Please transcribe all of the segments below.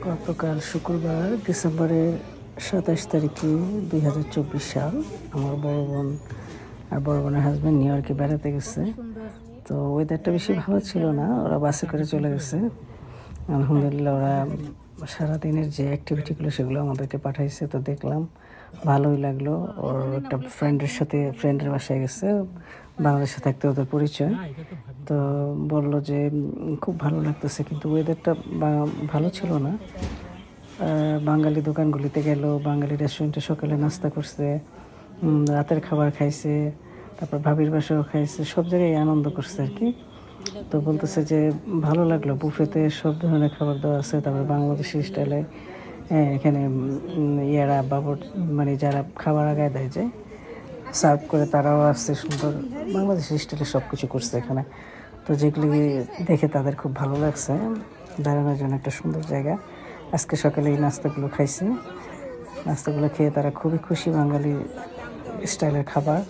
গতকাল শুক্রবার ডিসেম্বরের ২৭ তারিখে ২০২৪ সাল আমার বড় বোন আর বড় বোনের হাজব্যান্ড নিউ ইয়র্কে বেড়াতে গেছে। তো ওয়েদারটা বেশি ভালো ছিল না, ওরা বাসে করে চলে গেছে। আলহামদুলিল্লাহ ওরা সারাদিনের যে অ্যাক্টিভিটিগুলো সেগুলো আমাদেরকে পাঠাইছে, তো দেখলাম ভালোই লাগলো। ওর একটা ফ্রেন্ডের বাসায় গেছে, বাংলাদেশে থাকতে ওদের পরিচয়। তো বলল যে খুব ভালো লাগতেছে, কিন্তু ওয়েদারটা ভালো ছিল না। বাঙালি দোকানগুলিতে গেল, বাঙালি রেস্টুরেন্টে সকালে নাস্তা করছে, রাতের খাবার খাইছে, তারপর ভাবির বাসাও খাইছে, সব জায়গায় আনন্দ করছে আর কি। তো বলতেছে যে ভালো লাগলো, বুফেতে সব ধরনের খাবার দেওয়া আছে। তারপর বাংলাদেশি স্টাইলে এখানে বাবর মানে যারা খাবার আগায় দেয় যে সার্ভ করে তারাও আসছে, সুন্দর বাংলাদেশি স্টাইলে সব কিছু করছে এখানে। তো যেগুলি দেখে তাদের খুব ভালো লাগছে, দাঁড়ানোর জন্য একটা সুন্দর জায়গা। আজকে সকালে এই নাস্তাগুলো খাইছে, নাস্তাগুলো খেয়ে তারা খুবই খুশি। বাঙালি স্টাইলের খাবার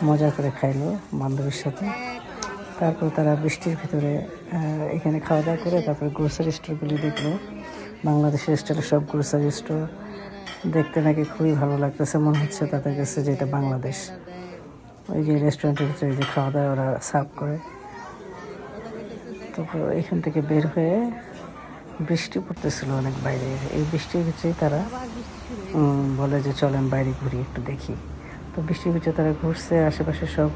মজা করে খাইলো বান্ধবীর সাথে। তারপর তারা বৃষ্টির ভিতরে এখানে খাওয়া দাওয়া করে তারপরে গ্রোসারি স্টোরগুলি দেখলো। বাংলাদেশের স্টাইলের সব গ্রোসারি স্টোর দেখতে নাকি খুবই ভালো লাগতেছে, মনে হচ্ছে তাদের কাছে যে এটা বাংলাদেশ। ওই যে রেস্টুরেন্টের ভিতরে যে খাওয়া দাওয়া ওরা সার্ভ করে। তারপর এখান থেকে বের হয়ে বৃষ্টি পড়তেছিল অনেক বাইরে। এই বৃষ্টির ভিতরেই তারা বলে যে চলেন বাইরে ঘুরি, একটু দেখি। তো বৃষ্টির ভিতরে তারা ঘুরছে, আশেপাশে সব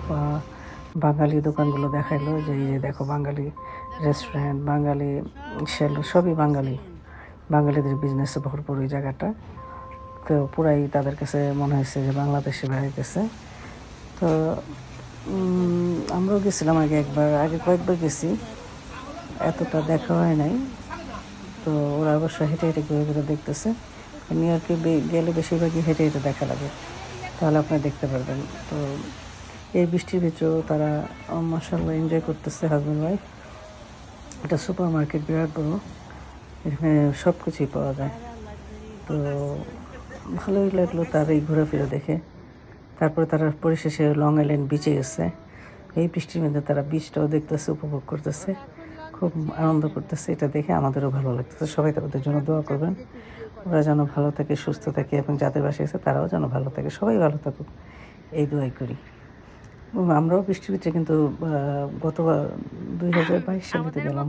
বাঙালি দোকানগুলো দেখাইলো যে এই যে দেখো বাঙালি রেস্টুরেন্ট, বাঙালি সেলুন, সবই বাঙালিদের বিজনেসে ভরপুর ওই জায়গাটা। তো পুরাই তাদের কাছে মনে হয়েছে যে বাংলাদেশে বেড়াইতেছে। তো আমরাও গেছিলাম আগে কয়েকবার গেছি, এতটা দেখা হয় নাই। তো ওরা অবশ্য হেঁটে হেঁটে ঘুরে ঘুরে দেখতেছে। নিউ ইয়র্কে গেলে বেশিরভাগই হেঁটে হেঁটে দেখা লাগে, তাহলে আপনি দেখতে পারবেন। তো এই বৃষ্টির ভিতরেও তারা মাশাআল্লাহ এনজয় করতেছে হাজব্যান্ড ওয়াইফ। এটা সুপার মার্কেট, বিরাট বড়, এখানে সব কিছুই পাওয়া যায়। তো ভালোই লাগলো তার এই ঘোরাফেরা দেখে। তারপরে তারা পরিশেষে লং আইল্যান্ড বিচে গেছে। এই বৃষ্টির মধ্যে তারা বিচটাও দেখতেছে, উপভোগ করতেছে, খুব আনন্দ করতেছে। এটা দেখে আমাদেরও ভালো লাগতেছে। সবাই তাদের জন্য দোয়া করবেন, ওরা যেন ভালো থাকে, সুস্থ থাকে, এবং যাদের বাসায় আছে তারাও যেন ভালো থাকে, সবাই ভালো থাকুক, এই দোয়াই করি। আমরাও বৃষ্টির ভিতরে কিন্তু গত 2022 সালেতে গেলাম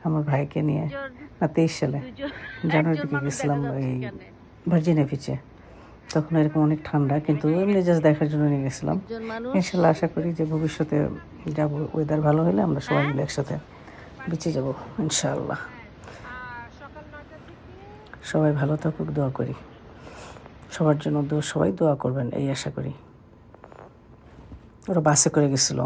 আমার ভাইকে নিয়ে, না 23 সালে জানুয়ারির দিকে গেছিলাম এই ভার্জিনিয়া বিচে। তখন এরকম অনেক ঠান্ডা, কিন্তু এমনি জাস্ট দেখার জন্য নিয়ে গেছিলাম। ইনশাল্লাহ আশা করি যে ভবিষ্যতে যাব, ওয়েদার ভালো হলে আমরা সবাই মিলে একসাথে বিচে যাব ইনশাআল্লাহ। সবাই ভালো থাকুক, দোয়া করি সবার জন্য, সবাই দোয়া করবেন এই আশা করি। ওরা বাসে করে গেছিলো।